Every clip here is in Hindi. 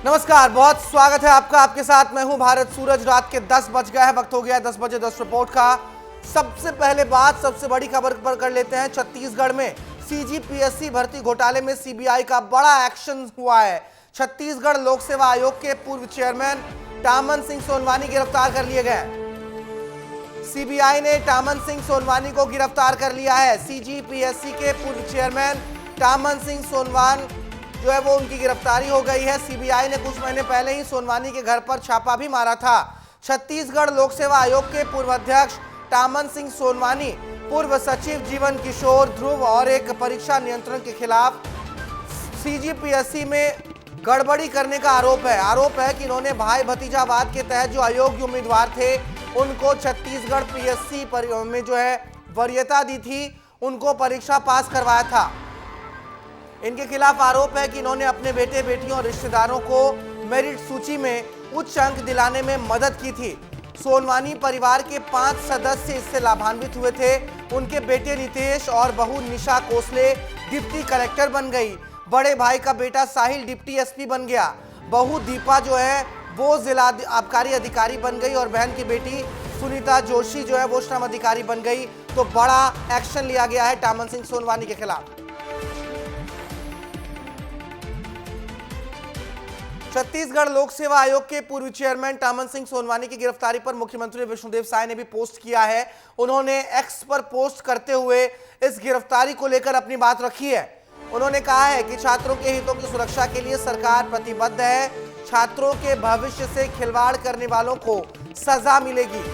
नमस्कार, बहुत स्वागत है आपका। आपके साथ मैं हूं भारत सूरज। रात के 10 बज गए हैं, वक्त हो गया है 10 बजे 10 रिपोर्ट का। सबसे पहले बात सबसे बड़ी खबर पर कर लेते हैं। छत्तीसगढ़ में सीजीपीएससी भर्ती घोटाले में सीबीआई का बड़ा एक्शन हुआ है। छत्तीसगढ़ लोक सेवा आयोग के पूर्व चेयरमैन टामन सिंह सोनवानी गिरफ्तार कर लिए गए। सीबीआई ने टामन सिंह सोनवानी को गिरफ्तार कर लिया है। सीजीपीएससी के पूर्व चेयरमैन टामन सिंह सोनवान जो है वो उनकी गिरफ्तारी हो गई है। सीबीआई ने कुछ महीने पहले ही सोनवानी के घर पर छापा भी मारा था। छत्तीसगढ़ लोक सेवा आयोग के पूर्व अध्यक्ष टामन सिंह सोनवानी, पूर्व सचिव जीवन किशोर ध्रुव और एक परीक्षा नियंत्रण के खिलाफ सीजीपीएससी में गड़बड़ी करने का आरोप है कि इन्होंने भाई भतीजावाद के तहत जो अयोग्य उम्मीदवार थे उनको छत्तीसगढ़ पीएससी में जो है वरीयता दी थी, उनको परीक्षा पास करवाया था। इनके खिलाफ आरोप है कि इन्होंने अपने बेटे बेटियों और रिश्तेदारों को मेरिट सूची में उच्च अंक दिलाने में मदद की थी। सोनवानी परिवार के 5 सदस्य इससे लाभान्वित हुए थे। उनके बेटे नितेश और बहू निशा कोसले डिप्टी कलेक्टर बन गई। बड़े भाई का बेटा साहिल डिप्टी एसपी बन गया। बहू दीपा जो है वो जिला आबकारी अधिकारी बन गई और बहन की बेटी सुनीता जोशी जो है वो श्रम अधिकारी बन गई। तो बड़ा एक्शन लिया गया है टामन सिंह सोनवानी के खिलाफ। छत्तीसगढ़ लोक सेवा आयोग के पूर्व चेयरमैन टामन सिंह सोनवानी की गिरफ्तारी पर मुख्यमंत्री विष्णुदेव साय ने भी पोस्ट किया है। उन्होंने एक्स पर पोस्ट करते हुए इस गिरफ्तारी को लेकर अपनी बात रखी है। उन्होंने कहा है कि छात्रों के हितों की सुरक्षा के लिए सरकार प्रतिबद्ध है। छात्रों के भविष्य से खिलवाड़ करने वालों को सजा मिलेगी।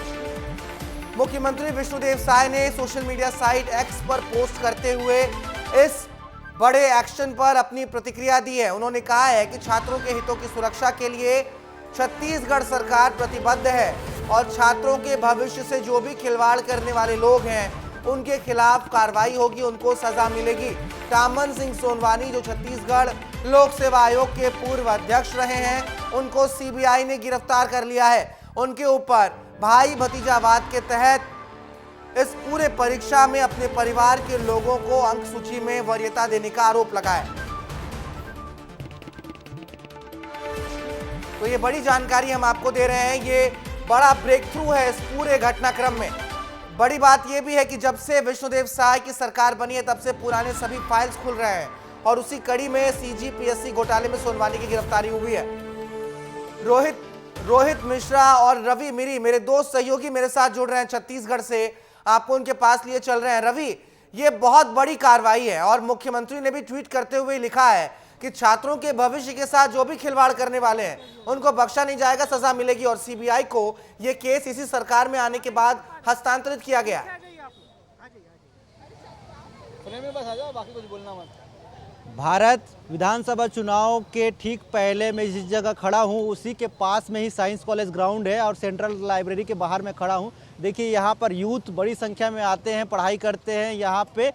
मुख्यमंत्री विष्णुदेव साय ने सोशल मीडिया साइट एक्स पर पोस्ट करते हुए इस बड़े एक्शन पर अपनी प्रतिक्रिया दी है। उन्होंने कहा है कि छात्रों के हितों की सुरक्षा के लिए छत्तीसगढ़ सरकार प्रतिबद्ध है और छात्रों के भविष्य से जो भी खिलवाड़ करने वाले लोग हैं उनके खिलाफ कार्रवाई होगी, उनको सजा मिलेगी। टामन सिंह सोनवानी जो छत्तीसगढ़ लोक सेवा आयोग के पूर्व अध्यक्ष रहे हैं, उनको सीबीआई ने गिरफ्तार कर लिया है। उनके ऊपर भाई भतीजावाद के तहत इस पूरे परीक्षा में अपने परिवार के लोगों को अंक सूची में वरीयता देने का आरोप लगा है। तो ये बड़ी जानकारी हम आपको दे रहे हैं। ये बड़ा ब्रेक थ्रू है इस पूरे घटनाक्रम में। बड़ी बात यह भी है कि जब से विष्णुदेव साय की सरकार बनी है तब से पुराने सभी फाइल्स खुल रहे हैं और उसी कड़ी में सीजीपीएससी घोटाले में सोनवानी की गिरफ्तारी हुई है। रोहित मिश्रा और रवि मिरी मेरे दो सहयोगी मेरे साथ जुड़ रहे हैं छत्तीसगढ़ से, आपको उनके पास लिए चल रहे हैं। रवि, ये बहुत बड़ी कार्रवाई है और मुख्यमंत्री ने भी ट्वीट करते हुए लिखा है कि छात्रों के भविष्य के साथ जो भी खिलवाड़ करने वाले हैं उनको बख्शा नहीं जाएगा, सजा मिलेगी। और सीबीआई को ये केस इसी सरकार में आने के बाद हस्तांतरित किया गया। भारत विधानसभा चुनाव के ठीक पहले मैं जिस जगह खड़ा हूं उसी के पास में ही साइंस कॉलेज ग्राउंड है और सेंट्रल लाइब्रेरी के बाहर मैं खड़ा हूं। देखिए यहाँ पर यूथ बड़ी संख्या में आते हैं, पढ़ाई करते हैं। यहाँ पे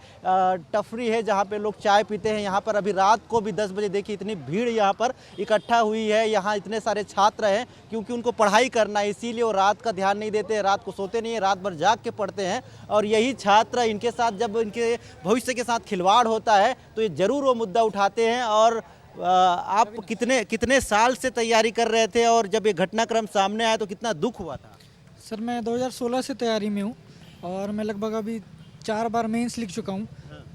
टफरी है जहाँ पे लोग चाय पीते हैं। यहाँ पर अभी रात को भी 10 बजे देखिए इतनी भीड़ यहाँ पर इकट्ठा हुई है। यहाँ इतने सारे छात्र हैं क्योंकि उनको पढ़ाई करना है, इसीलिए वो रात का ध्यान नहीं देते, रात को सोते नहीं है, रात भर जाग के पढ़ते हैं। और यही छात्र इनके साथ जब इनके भविष्य के साथ खिलवाड़ होता है तो ये ज़रूर वो मुद्दा उठाते हैं। और आप कितने साल से तैयारी कर रहे थे और जब ये घटनाक्रम सामने आया तो कितना दुख हुआ था? सर मैं 2016 से तैयारी में हूँ और मैं लगभग अभी 4 बार मेंस लिख चुका हूँ।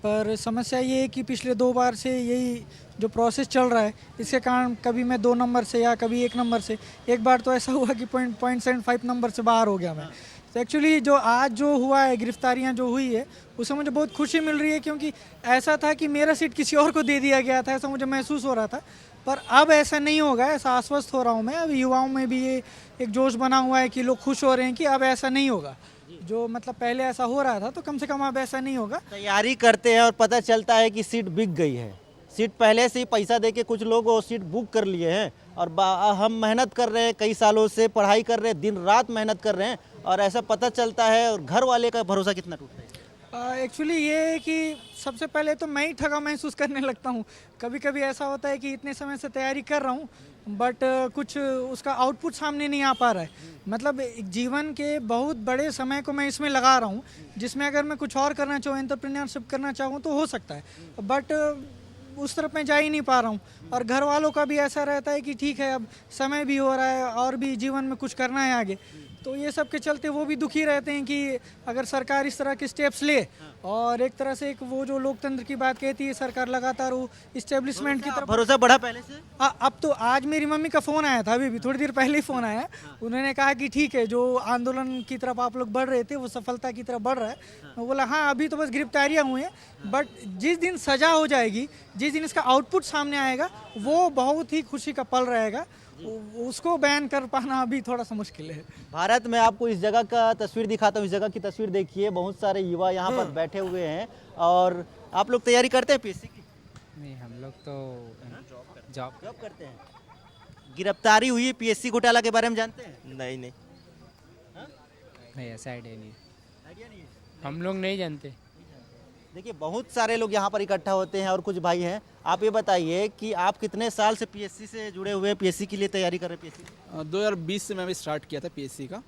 पर समस्या ये है कि पिछले 2 बार से यही जो प्रोसेस चल रहा है इसके कारण कभी मैं 2 नंबर से या कभी 1 नंबर से, एक बार तो ऐसा हुआ कि 0.75 नंबर से बाहर हो गया मैं। तो एक्चुअली जो आज जो हुआ है, गिरफ्तारियाँ जो हुई है, उससे मुझे बहुत खुशी मिल रही है क्योंकि ऐसा था कि मेरा सीट किसी और को दे दिया गया था, ऐसा मुझे महसूस हो रहा था। पर अब ऐसा नहीं होगा, ऐसा आश्वस्त हो रहा हूँ मैं। अब युवाओं में भी ये एक जोश बना हुआ है कि लोग खुश हो रहे हैं कि अब ऐसा नहीं होगा। जो मतलब पहले ऐसा हो रहा था तो कम से कम अब ऐसा नहीं होगा। तैयारी करते हैं और पता चलता है कि सीट बिक गई है। सीट पहले से ही पैसा देके कुछ लोग वो सीट बुक कर लिए हैं और हम मेहनत कर रहे हैं, कई सालों से पढ़ाई कर रहे हैं, दिन रात मेहनत कर रहे हैं और ऐसा पता चलता है। और घर वाले का भरोसा कितना टूटता है? एक्चुअली ये है कि सबसे पहले तो मैं ही ठगा महसूस करने लगता हूँ। कभी कभी ऐसा होता है कि इतने समय से तैयारी कर रहा हूँ बट कुछ उसका आउटपुट सामने नहीं आ पा रहा है। मतलब जीवन के बहुत बड़े समय को मैं इसमें लगा रहा हूँ जिसमें अगर मैं कुछ और करना चाहूँ, एंटरप्रेन्योरशिप करना चाहूँ तो हो सकता है, बट उस तरफ मैं जा ही नहीं पा रहा हूँ। और घर वालों का भी ऐसा रहता है कि ठीक है अब समय भी हो रहा है और भी जीवन में कुछ करना है आगे, तो ये सब के चलते वो भी दुखी रहते हैं कि अगर सरकार इस तरह के स्टेप्स ले और एक तरह से एक वो जो लोकतंत्र की बात कहती है सरकार लगातार वो इस्टेब्लिशमेंट की तरफ। भरोसा बढ़ा पहले से? अब तो आज मेरी मम्मी का फ़ोन आया था, अभी भी थोड़ी देर पहले ही फ़ोन आया। उन्होंने कहा कि ठीक है जो आंदोलन की तरफ आप लोग बढ़ रहे थे वो सफलता की तरफ बढ़ रहा है। मैं बोला हाँ अभी तो बस गिरफ्तारियाँ हुई हैं, बट जिस दिन सज़ा हो जाएगी, जिस दिन इसका आउटपुट सामने आएगा वो बहुत ही खुशी का पल रहेगा। उसको बयान कर पाना अभी थोड़ा सा मुश्किल है। भारत में आपको इस जगह का तस्वीर दिखाता हूँ। इस जगह की तस्वीर देखिए, बहुत सारे युवा यहाँ पर बैठे हुए हैं। और आप लोग तैयारी करते हैं पीएससी की? नहीं, हम लोग तो जॉब करते हैं। गिरफ्तारी हुई पीएससी घोटाला के बारे में जानते हैं? नहीं नहीं, नहीं, ऐसा आइडिया नहीं, आइडिया नहीं है। हम लोग नहीं जानते। देखिए बहुत सारे लोग यहाँ पर इकट्ठा होते हैं और कुछ भाई हैं। आप ये बताइए कि आप कितने साल से पीएससी से जुड़े हुए हैं, पीएससी के लिए तैयारी कर रहे हैं? पीएससी 2020 से मैं भी स्टार्ट किया था पीएससी का।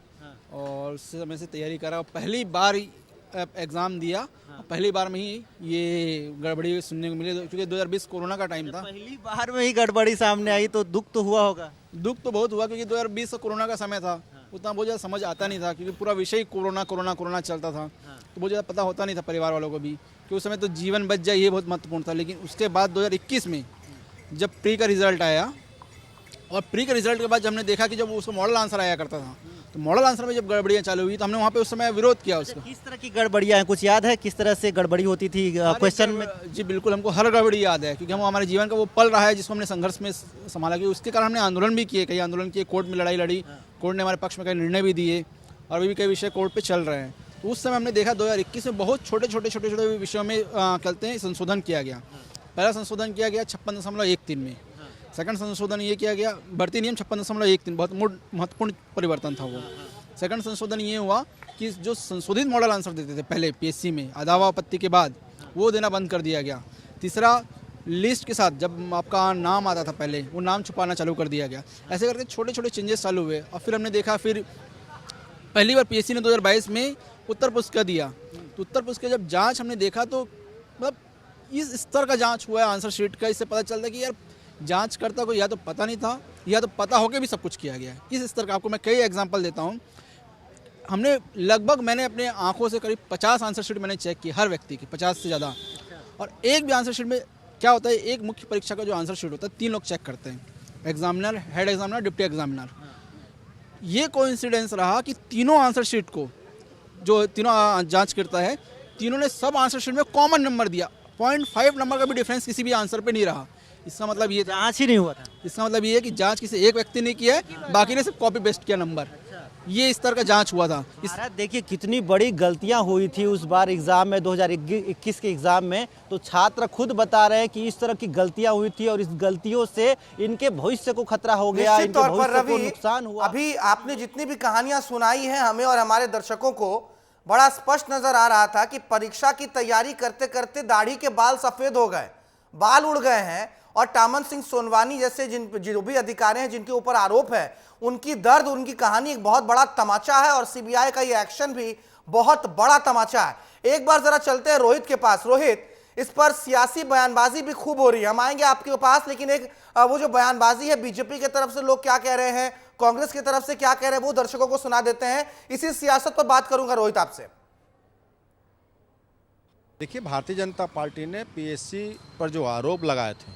और उस समय से तैयारी करा, पहली बार एग्ज़ाम दिया। पहली बार में ही ये गड़बड़ी सुनने को मिली, क्योंकि 2020 कोरोना का टाइम था। पहली बार में ही गड़बड़ी सामने आई तो दुख तो हुआ होगा? दुख तो बहुत हुआ, क्योंकि 2020 कोरोना का समय था। उतना बहुत ज़्यादा समझ आता नहीं था, क्योंकि पूरा विषय कोरोना कोरोना कोरोना चलता था। तो बहुत ज़्यादा पता होता नहीं था परिवार वालों को भी कि उस समय तो जीवन बच जाए ये बहुत महत्वपूर्ण था। लेकिन उसके बाद 2021 में जब प्री का रिजल्ट आया, और प्री के रिजल्ट के बाद जब हमने देखा कि जब उसको मॉडल आंसर आया करता था, तो मॉडल आंसर में जब गड़बड़ियाँ चालू हुई तो हमने वहाँ पे उस समय विरोध किया उसका। किस तरह की गड़बड़ियाँ हैं, कुछ याद है किस तरह से गड़बड़ी होती थी क्वेश्चन में? जी बिल्कुल, हमको हर गड़बड़ी याद है, क्योंकि हम हमारे जीवन का वो पल रहा है जिसको हमने संघर्ष में संभाला। कि उसके कारण हमने आंदोलन भी किए, कई आंदोलन किए, कोर्ट में लड़ाई लड़ी, कोर्ट ने हमारे पक्ष में कई निर्णय भी दिए, और अभी भी कई विषय कोर्ट पे चल रहे हैं। तो उस समय हमने देखा 2021 में बहुत छोटे छोटे विषयों में कहते हैं संशोधन किया गया। पहला संशोधन किया गया 56.13 में। सेकंड संशोधन ये किया गया, भर्ती नियम 56.13, बहुत महत्वपूर्ण परिवर्तन था वो। सेकंड संशोधन ये हुआ कि जो संशोधित मॉडल आंसर देते थे पहले पीएससी में अदावा आपत्ति के बाद, वो देना बंद कर दिया गया। तीसरा, लिस्ट के साथ जब आपका नाम आता था पहले, वो नाम छुपाना चालू कर दिया गया। ऐसे करके छोटे छोटे चेंजेस चालू हुए। और फिर हमने देखा, फिर पहली बार पीएससी ने 2022 में उत्तर पुस्तिका दिया। तो उत्तर पुस्तिका जब जांच हमने देखा तो मतलब इस स्तर का जांच हुआ है आंसर शीट का। इससे पता चलता है कि यार जांचकर्ता को या तो पता नहीं था या तो पता होकर भी सब कुछ किया गया है। इस स्तर का आपको मैं कई एग्जांपल देता हूँ। हमने लगभग, मैंने अपने आंखों से करीब 50 आंसर शीट मैंने चेक की, हर व्यक्ति की 50 से ज़्यादा। और एक भी आंसर शीट में क्या होता है, एक मुख्य परीक्षा का जो आंसर शीट होता है 3 लोग चेक करते हैं, examiner, head examiner, deputy examiner. ये कोइंसिडेंस रहा कि तीनों आंसर शीट को जो तीनों जांच करता है, तीनों ने सब आंसर शीट में कॉमन नंबर दिया। 0.5 नंबर का भी डिफरेंस किसी भी आंसर पे नहीं रहा। इसका मतलब ये जांच ही नहीं हुआ था। इसका मतलब ये है कि जांच किसी एक व्यक्ति ने किया है, बाकी ने सिर्फ कॉपी पेस्ट किया नंबर। ये इस तरह का जांच हुआ था। भारत देखिए कितनी बड़ी गलतियां हुई थी उस बार एग्जाम में, 2021 के एग्जाम में। तो छात्र खुद बता रहे हैं कि इस तरह की गलतियां हुई थी और इस गलतियों से इनके भविष्य को खतरा हो गया, निश्चित तौर पर रवि, नुकसान हुआ। अभी आपने जितनी भी कहानियां सुनाई हैं हमें और हमारे दर्शकों को, बड़ा स्पष्ट नजर आ रहा था कि परीक्षा की तैयारी करते करते दाढ़ी के बाल सफेद हो गए, बाल उड़ गए हैं। और टामन सिंह सोनवानी जैसे जो भी अधिकारी हैं जिनके ऊपर आरोप है, उनकी दर्द, उनकी कहानी एक बहुत बड़ा तमाचा है। और सीबीआई का ये एक्शन भी बहुत बड़ा तमाचा है। एक बार जरा चलते हैं रोहित के पास। रोहित, इस पर सियासी बयानबाजी भी खूब हो रही है, हम आएंगे आपके पास, लेकिन एक वो जो बयानबाजी है बीजेपी की तरफ से लोग क्या कह रहे हैं, कांग्रेस की तरफ से क्या कह रहे हैं, वो दर्शकों को सुना देते हैं। इसी सियासत पर बात करूंगा रोहित आपसे। देखिए, भारतीय जनता पार्टी ने पीएससी पर जो आरोप लगाए थे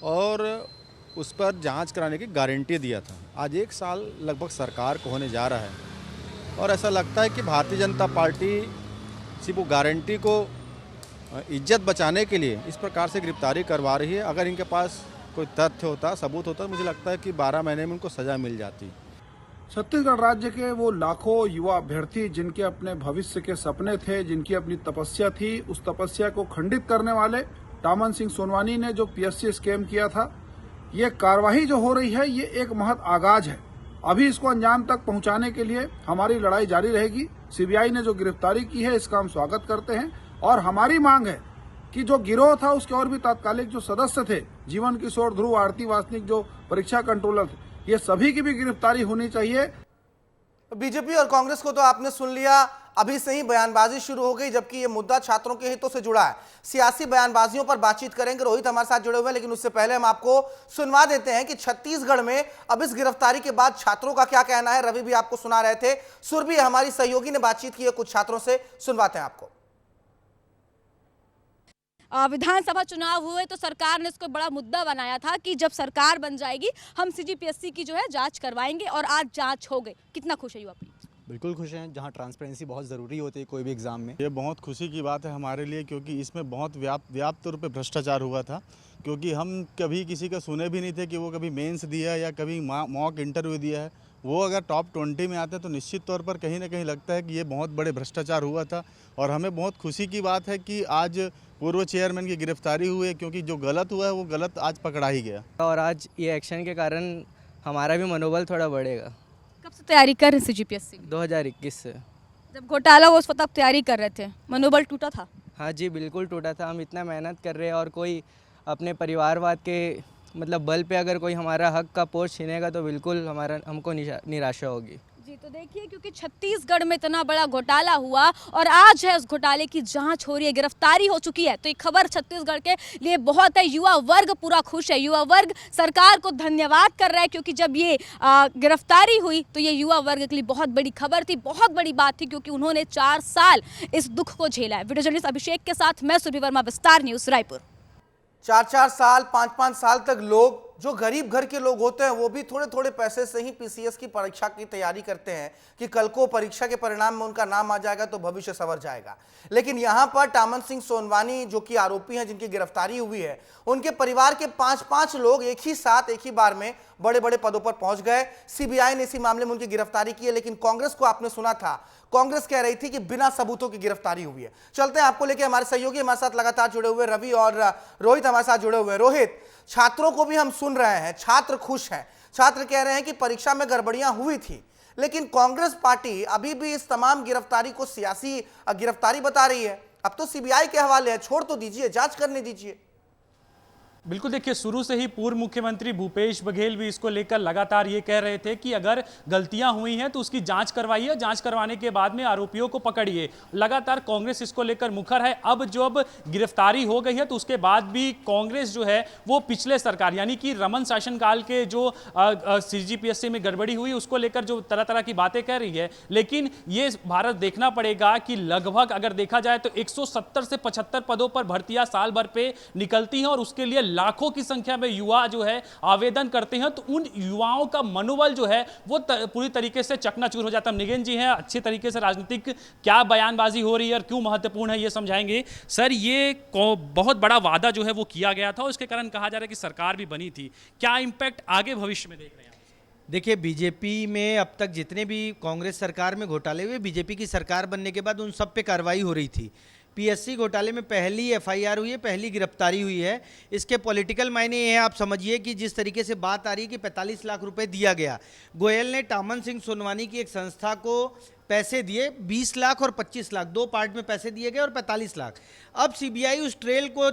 और उस पर जांच कराने की गारंटी दिया था, आज 1 साल लगभग सरकार को होने जा रहा है। और ऐसा लगता है कि भारतीय जनता पार्टी सिर्फ वो गारंटी को इज्जत बचाने के लिए इस प्रकार से गिरफ्तारी करवा रही है। अगर इनके पास कोई तथ्य होता, सबूत होता, मुझे लगता है कि 12 महीने में उनको सज़ा मिल जाती। छत्तीसगढ़ राज्य के वो लाखों युवा अभ्यर्थी जिनके अपने भविष्य के सपने थे, जिनकी अपनी तपस्या थी, उस तपस्या को खंडित करने वाले टामन सिंह सोनवानी ने जो पीएससी स्कैम किया था, ये कार्यवाही जो हो रही है ये एक महत आगाज है। अभी इसको अंजाम तक पहुंचाने के लिए हमारी लड़ाई जारी रहेगी। सीबीआई ने जो गिरफ्तारी की है इसका हम स्वागत करते हैं और हमारी मांग है कि जो गिरोह था उसके और भी तात्कालिक जो सदस्य थे, जीवन किशोर, ध्रुव, आरती वासनिक, जो परीक्षा कंट्रोलर थे, ये सभी की भी गिरफ्तारी होनी चाहिए। बीजेपी और कांग्रेस को तो आपने सुन लिया। अभी से ही बयानबाजी शुरू हो गई, जबकि ये मुद्दा छात्रों के हितों से जुड़ा है। सियासी बयानबाजियों पर बातचीत करेंगे, रोहित हमारे साथ जुड़े हुए हैं, लेकिन उससे पहले हम आपको सुनवा देते हैं कि छत्तीसगढ़ में अब इस गिरफ्तारी के बाद छात्रों का क्या कहना है। रवि भी आपको सुना रहे थे, सुरभि हमारी सहयोगी ने बातचीत की है कुछ छात्रों से, सुनवाते हैं आपको। विधानसभा चुनाव हुए तो सरकार ने इसको बड़ा मुद्दा बनाया था कि जब सरकार बन जाएगी हम सीजीपीएससी की जो है जांच करवाएंगे, और आज जांच हो गई। कितना खुश है युवा पीढ़ी? बिल्कुल खुश हैं, जहां ट्रांसपेरेंसी बहुत ज़रूरी होती है कोई भी एग्ज़ाम में। ये बहुत खुशी की बात है हमारे लिए, क्योंकि इसमें बहुत व्याप्त रूप पे भ्रष्टाचार हुआ था। क्योंकि हम कभी किसी का सुने भी नहीं थे कि वो कभी मेंस दिया है या कभी मॉक इंटरव्यू दिया है। वो अगर टॉप 20 में आते हैं तो निश्चित तौर पर कहीं ना कहीं लगता है कि ये बहुत बड़े भ्रष्टाचार हुआ था। और हमें बहुत खुशी की बात है कि आज पूर्व चेयरमैन की गिरफ्तारी हुई है, क्योंकि जो गलत हुआ है वो गलत आज पकड़ा ही गया। और आज ये एक्शन के कारण हमारा भी मनोबल थोड़ा बढ़ेगा। कब से तैयारी कर रहे हैं सीजीपीएससी? 2021 से। जब घोटाला हुआ उस वक्त आप तैयारी कर रहे थे, मनोबल टूटा था? हाँ जी, बिल्कुल टूटा था। हम इतना मेहनत कर रहे हैं और कोई अपने परिवारवाद के मतलब बल पे अगर कोई हमारा हक का पोस्ट छीनेगा तो बिल्कुल हमको निराशा होगी। जी, तो देखिए, क्योंकि छत्तीसगढ़ में इतना बड़ा घोटाला हुआ और आज है उस घोटाले की जांच हो रही है, गिरफ्तारी हो चुकी है, तो ये खबर छत्तीसगढ़ के लिए बहुत है। युवा वर्ग पूरा खुश है, युवा वर्ग सरकार को धन्यवाद कर रहा है, क्योंकि जब ये गिरफ्तारी हुई तो ये युवा वर्ग के लिए बहुत बड़ी खबर थी, बहुत बड़ी बात थी, क्योंकि उन्होंने 4 साल इस दुख को झेला है। वीडियो जर्नलिस्ट अभिषेक के साथ मैं सुरभि वर्मा, विस्तार न्यूज, रायपुर। 4-4 साल 5-5 साल तक लोग, जो गरीब घर के लोग होते हैं, वो भी थोड़े थोड़े पैसे से ही पीसीएस की परीक्षा की तैयारी करते हैं कि कल को परीक्षा के परिणाम में उनका नाम आ जाएगा तो भविष्य संवर जाएगा। लेकिन यहां पर टामन सिंह सोनवानी, जो कि आरोपी हैं जिनकी गिरफ्तारी हुई है, उनके परिवार के 5-5 लोग एक ही साथ एक ही बार में बड़े बड़े पदों पर पहुंच गए। सीबीआई ने इसी मामले में उनकी गिरफ्तारी की है, लेकिन कांग्रेस को आपने सुना था, कांग्रेस कह रही थी कि बिना सबूतों की गिरफ्तारी हुई है। चलते हैं आपको लेके, हमारे सहयोगी हमारे साथ लगातार जुड़े हुए, रवि और रोहित हमारे साथ जुड़े हुए। रोहित, छात्रों को भी हम सुन रहे हैं, छात्र खुश हैं, छात्र कह रहे हैं कि परीक्षा में गड़बड़ियां हुई थी, लेकिन कांग्रेस पार्टी अभी भी इस तमाम गिरफ्तारी को सियासी गिरफ्तारी बता रही है। अब तो सीबीआई के हवाले है, छोड़ तो दीजिए, जांच करने दीजिए। बिल्कुल, देखिए, शुरू से ही पूर्व मुख्यमंत्री भूपेश बघेल भी इसको लेकर लगातार ये कह रहे थे कि अगर गलतियां हुई हैं तो उसकी जांच करवाइए, जांच करवाने के बाद में आरोपियों को पकड़िए। लगातार कांग्रेस इसको लेकर मुखर है। अब जब गिरफ्तारी हो गई है तो उसके बाद भी कांग्रेस जो है वो पिछले सरकार यानी कि रमन शासनकाल के जो सीजीपीएससी में गड़बड़ी हुई उसको लेकर जो तरह तरह की बातें कह रही है। लेकिन ये भारत देखना पड़ेगा कि लगभग अगर देखा जाए तो 170 से 75 पदों पर भर्तियां साल भर पे निकलती हैं और उसके लिए लाखों की संख्या में युवा जो है आवेदन करते हैं। तो उन युवाओं का मनोबल जो है वो पूरी तरीके से चकनाचूर हो जाता है। निगेन जी हैं, अच्छे तरीके से राजनीतिक क्या बयानबाजी हो रही है और क्यों महत्वपूर्ण है ये समझाएंगे। सर, ये बहुत बड़ा वादा जो है वो किया गया था और उसके कारण कहा जा रहा है कि सरकार भी बनी थी, क्या इंपैक्ट आगे भविष्य में देख रहे हैं? देखिए, बीजेपी में अब तक जितने भी कांग्रेस सरकार में घोटाले हुए, बीजेपी की सरकार बनने के बाद उन सब पे कार्रवाई हो रही थी। पीएससी घोटाले में पहली एफआईआर हुई है, पहली गिरफ्तारी हुई है। इसके पॉलिटिकल मायने ये हैं, आप समझिए कि जिस तरीके से बात आ रही है कि 45 लाख रुपए दिया गया, गोयल ने टामन सिंह सोनवानी की एक संस्था को पैसे दिए, 20 लाख और 25 लाख, 2 पार्ट में पैसे दिए गए और 45 लाख। अब सीबीआई उस ट्रेल को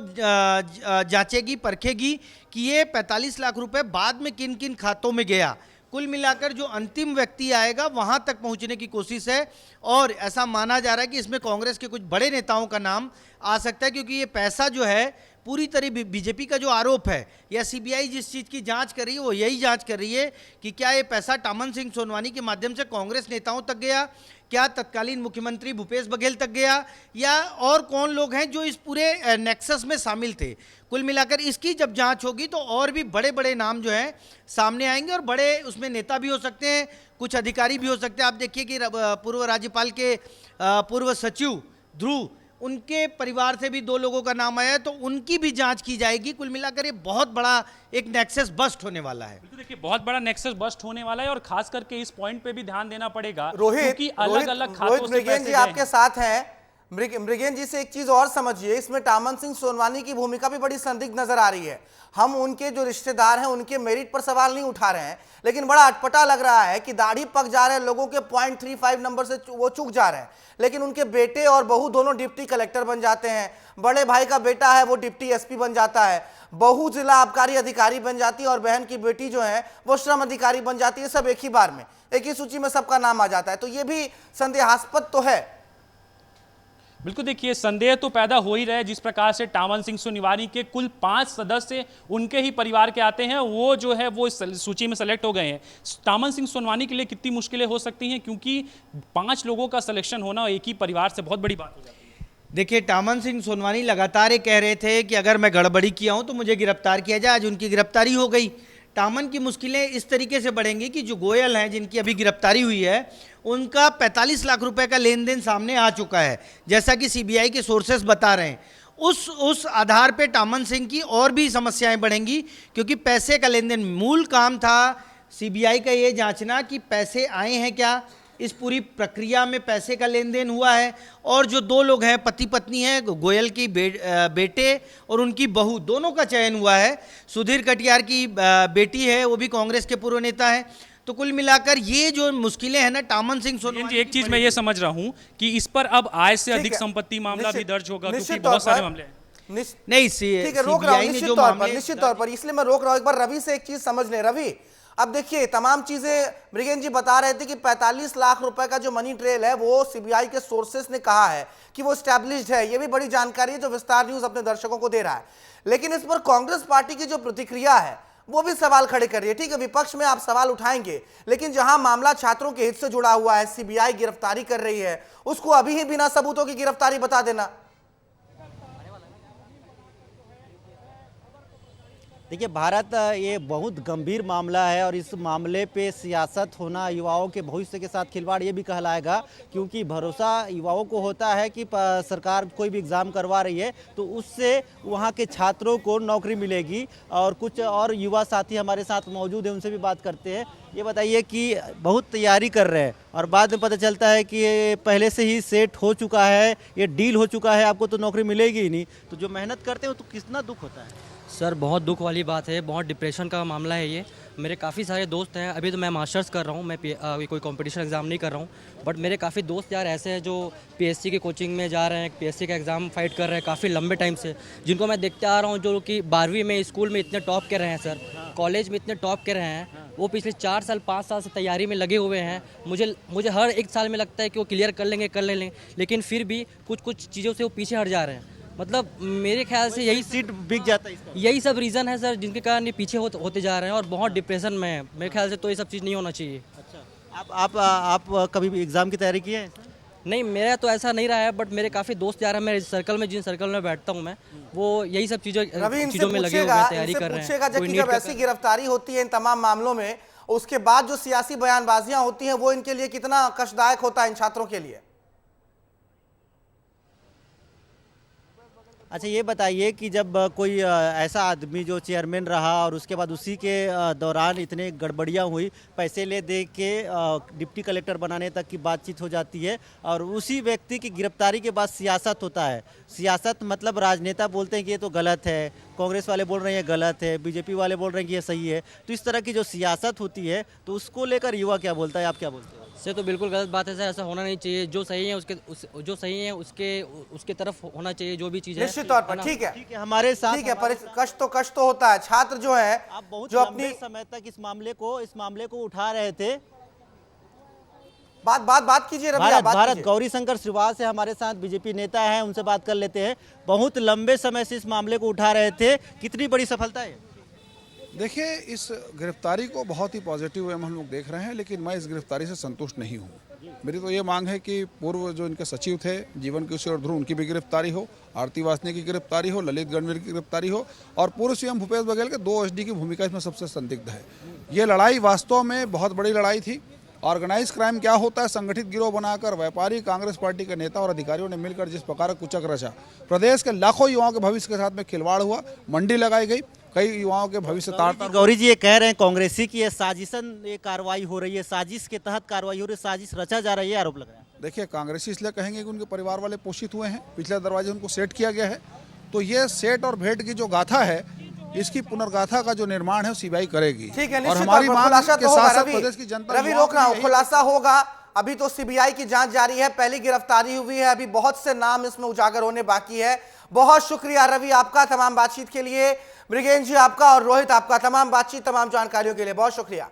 जांचेगी, परखेगी कि ये 45 लाख रुपए बाद में किन किन खातों में गया। कुल मिलाकर जो अंतिम व्यक्ति आएगा वहां तक पहुंचने की कोशिश है और ऐसा माना जा रहा है कि इसमें कांग्रेस के कुछ बड़े नेताओं का नाम आ सकता है, क्योंकि ये पैसा जो है पूरी तरह बीजेपी का जो आरोप है या सीबीआई जिस चीज़ की जांच कर रही है वो यही जांच कर रही है कि क्या ये पैसा टामन सिंह सोनवानी के माध्यम से कांग्रेस नेताओं तक गया, क्या तत्कालीन मुख्यमंत्री भूपेश बघेल तक गया, या और कौन लोग हैं जो इस पूरे नेक्सस में शामिल थे। कुल मिलाकर इसकी जब जांच होगी तो और भी बड़े बड़े नाम जो हैं सामने आएंगे और बड़े उसमें नेता भी हो सकते हैं, कुछ अधिकारी भी हो सकते हैं। आप देखिए कि पूर्व राज्यपाल के पूर्व सचिव ध्रुव, उनके परिवार से भी 2 लोगों का नाम आया है, तो उनकी भी जांच की जाएगी। कुल मिलाकर ये बहुत बड़ा एक नेक्सस बस्ट होने वाला है। देखिए, बहुत बड़ा नेक्सस बस्ट होने वाला है और खास करके इस पॉइंट पे भी ध्यान देना पड़ेगा रोहित, अलग-अलग खातों से पैसे जी आपके साथ हैं। मृगेन जी से एक चीज और समझिए, इसमें टामन सिंह सोनवानी की भूमिका भी बड़ी संदिग्ध नजर आ रही है। हम उनके जो रिश्तेदार हैं उनके मेरिट पर सवाल नहीं उठा रहे हैं, लेकिन बड़ा अटपटा लग रहा है कि दाढ़ी पक जा रहे हैं लोगों के 0.35 नंबर से वो चूक जा रहे हैं, लेकिन उनके बेटे और बहू दोनों डिप्टी कलेक्टर बन जाते हैं। बड़े भाई का बेटा है वो डिप्टी एसपी बन जाता है, बहू जिला आबकारी अधिकारी बन जाती है और बहन की बेटी जो है वो श्रम अधिकारी बन जाती है। सब एक ही बार में, एक ही सूची में सबका नाम आ जाता है, तो ये भी संदेहास्पद तो है। बिल्कुल, देखिए संदेह तो पैदा हो ही रहा है। जिस प्रकार से टामन सिंह सोनवानी के कुल 5 सदस्य उनके ही परिवार के आते हैं, वो जो है वो इस सूची में सेलेक्ट हो गए हैं। टामन सिंह सोनवानी के लिए कितनी मुश्किलें हो सकती हैं, क्योंकि 5 लोगों का सिलेक्शन होना एक ही परिवार से बहुत बड़ी बात हो जाती है। देखिए, टामन सिंह सोनवानी लगातार ये कह रहे थे कि अगर मैं गड़बड़ी किया हूं तो मुझे गिरफ्तार किया जाए। आज उनकी गिरफ्तारी हो गई। टामन की मुश्किलें इस तरीके से बढ़ेंगी कि जो गोयल हैं, जिनकी अभी गिरफ्तारी हुई है, उनका 45 लाख रुपए का लेन देन सामने आ चुका है, जैसा कि सीबीआई के सोर्सेस बता रहे हैं। उस आधार पे टामन सिंह की और भी समस्याएं बढ़ेंगी, क्योंकि पैसे का लेन देन मूल काम था सीबीआई का ये जांचना कि पैसे आए हैं क्या, इस पूरी प्रक्रिया में पैसे का लेन देन हुआ है। और जो 2 लोग हैं, पति पत्नी हैं, गोयल की बेटे और उनकी बहू, दोनों का चयन हुआ है। सुधीर कटियार की बेटी है, वो भी कांग्रेस के पूर्व नेता है। तो कुल मिलाकर ये जो मुश्किलें हैं ना, टामन सिंह सोनवानी, एक चीज मैं ये समझ रहा हूं कि इस पर अब आय से अधिक संपत्ति मामला भी दर्ज होगा, क्योंकि बहुत सारे मामले हैं। नहीं, ठीक है, रोक रहा हूं निश्चित तौर पर, इसलिए मैं रोक रहा हूं। एक बार रवि से एक चीज समझ ले। रवि, अब देखिए तमाम चीजें मृगेन जी बता रहे थे कि 45 लाख रुपए का जो मनी ट्रेल है वो सीबीआई के सोर्सेस ने कहा है कि वो एस्टैब्लिश्ड है। ये भी बड़ी जानकारी है जो विस्तार न्यूज अपने दर्शकों को दे रहा है। लेकिन इस पर कांग्रेस पार्टी की जो प्रतिक्रिया है वो भी सवाल खड़े कर रही है। ठीक है, विपक्ष में आप सवाल उठाएंगे, लेकिन जहां मामला छात्रों के हित से जुड़ा हुआ है, सीबीआई गिरफ्तारी कर रही है, उसको अभी ही बिना सबूतों की गिरफ्तारी बता देना। देखिए, भारत ये बहुत गंभीर मामला है और इस मामले पे सियासत होना युवाओं के भविष्य के साथ खिलवाड़ ये भी कहलाएगा, क्योंकि भरोसा युवाओं को होता है कि सरकार कोई भी एग्ज़ाम करवा रही है तो उससे वहाँ के छात्रों को नौकरी मिलेगी। और कुछ और युवा साथी हमारे साथ मौजूद हैं, उनसे भी बात करते हैं। ये बताइए कि बहुत तैयारी कर रहे हैं और बाद में पता चलता है कि ये पहले से ही सेट हो चुका है, ये डील हो चुका है, आपको तो नौकरी मिलेगी ही नहीं। तो जो मेहनत करते हैं तो कितना दुख होता है। सर, बहुत दुख वाली बात है, बहुत डिप्रेशन का मामला है ये। मेरे काफ़ी सारे दोस्त हैं, अभी तो मैं मास्टर्स कर रहा हूँ, मैं कोई कंपटीशन एग्ज़ाम नहीं कर रहा हूँ, बट मेरे काफ़ी दोस्त यार ऐसे हैं जो पीएससी की कोचिंग में जा रहे हैं, पीएससी का एग्ज़ाम फाइट कर रहे हैं काफ़ी लंबे टाइम से, जिनको मैं देखते आ रहा हूँ, जो कि 12वीं में स्कूल में इतने टॉप के रहे हैं सर, कॉलेज में इतने टॉप के रहे हैं, वो पिछले 4 साल 5 साल से तैयारी में लगे हुए हैं। मुझे हर एक साल में लगता है कि वो क्लियर कर लेंगे, लेकिन फिर भी कुछ चीज़ों से वो पीछे हट जा रहे हैं। मतलब मेरे ख्याल से यही सीट बिक जाता है, यही सब रीज़न है सर, जिनके कारण ये पीछे होते जा रहे हैं और बहुत डिप्रेशन में है। मेरे ख्याल से तो ये सब चीज़ नहीं होना चाहिए। अच्छा, आप कभी भी एग्ज़ाम की तैयारी किए हैं? नहीं, मेरा तो ऐसा नहीं रहा है, बट मेरे काफ़ी दोस्त यार हैं, मेरे सर्कल में, जिन सर्कल में बैठता हूँ मैं, वो यही सब चीज़ों में लगे हुए हैं, तैयारी कर रहे हैं। जब ऐसी गिरफ्तारी होती है इन तमाम मामलों में, उसके बाद जो सियासी बयानबाजियां होती हैं वो इनके लिए कितना कष्टदायक होता है इन छात्रों के लिए? अच्छा, ये बताइए कि जब कोई ऐसा आदमी जो चेयरमैन रहा और उसके बाद उसी के दौरान इतने गड़बड़ियाँ हुई, पैसे ले दे के डिप्टी कलेक्टर बनाने तक की बातचीत हो जाती है और उसी व्यक्ति की गिरफ्तारी के बाद सियासत होता है। सियासत मतलब राजनेता बोलते हैं कि ये तो गलत है, कांग्रेस वाले बोल रहे हैं ये गलत है, बीजेपी वाले बोल रहे हैं कि ये सही है। तो इस तरह की जो सियासत होती है तो उसको लेकर युवा क्या बोलता है, आप क्या बोलते हैं? सर, तो बिल्कुल गलत बात है सर, ऐसा होना नहीं चाहिए। जो सही है उसके तरफ होना चाहिए, जो भी चीज़ है। निश्चित तौर पर ठीक है, हमारे साथ ठीक है, पर कष्ट तो होता है। छात्र जो है आप बहुत जो अपने समय तक इस मामले को उठा रहे थे। बात कीजिए रवि, भारत गौरी शंकर श्रीवास है हमारे साथ, बीजेपी नेता हैं, उनसे बात कर लेते हैं। बहुत लंबे समय से इस मामले को उठा रहे थे, कितनी बड़ी सफलता है? देखिए, इस गिरफ्तारी को बहुत ही पॉजिटिव वे में हम लोग देख रहे हैं, लेकिन मैं इस गिरफ्तारी से संतुष्ट नहीं हूँ। मेरी तो ये मांग है कि पूर्व जो इनके सचिव थे जीवन किशोर ध्रुव, उनकी भी गिरफ्तारी हो, आरती वासनिक की गिरफ्तारी हो, ललित गणवीर की गिरफ्तारी हो, और पूर्व सीएम भूपेश बघेल के 2 एसडी की भूमिका इसमें सबसे संदिग्ध है। ये लड़ाई वास्तव में बहुत बड़ी लड़ाई थी। ऑर्गेनाइज क्राइम क्या होता है, संगठित गिरोह बनाकर व्यापारी कांग्रेस पार्टी के नेता और अधिकारियों ने मिलकर जिस प्रकार कुचक रचा, प्रदेश के लाखों युवाओं के भविष्य के साथ में खिलवाड़ हुआ, मंडी लगाई गई, कई युवाओं के भविष्य तार। गौरी जी ये कह रहे हैं कांग्रेसी की साजिशन ये कार्रवाई हो रही है, साजिश के तहत कार्रवाई हो रही है, साजिश रचा जा रही है, आरोप लग रहा है। देखिए, कांग्रेसी इसलिए कहेंगे कि उनके परिवार वाले पोषित हुए हैं, पिछले दरवाजे उनको सेट किया गया है, तो ये सेट और भेंट की जो गाथा है, इसकी पुनर्गाथा का जो निर्माण है सीबीआई करेगी। ठीक है, और हमारी मांग के साथ प्रदेश की जनता, रवि रोक रहा हूं, खुलासा होगा। अभी तो सीबीआई की जांच जारी है, पहली गिरफ्तारी हुई है, अभी बहुत से नाम इसमें उजागर होने बाकी है। बहुत शुक्रिया रवि आपका तमाम बातचीत के लिए, मृगेन जी आपका और रोहित आपका तमाम बातचीत, तमाम जानकारियों के लिए बहुत शुक्रिया।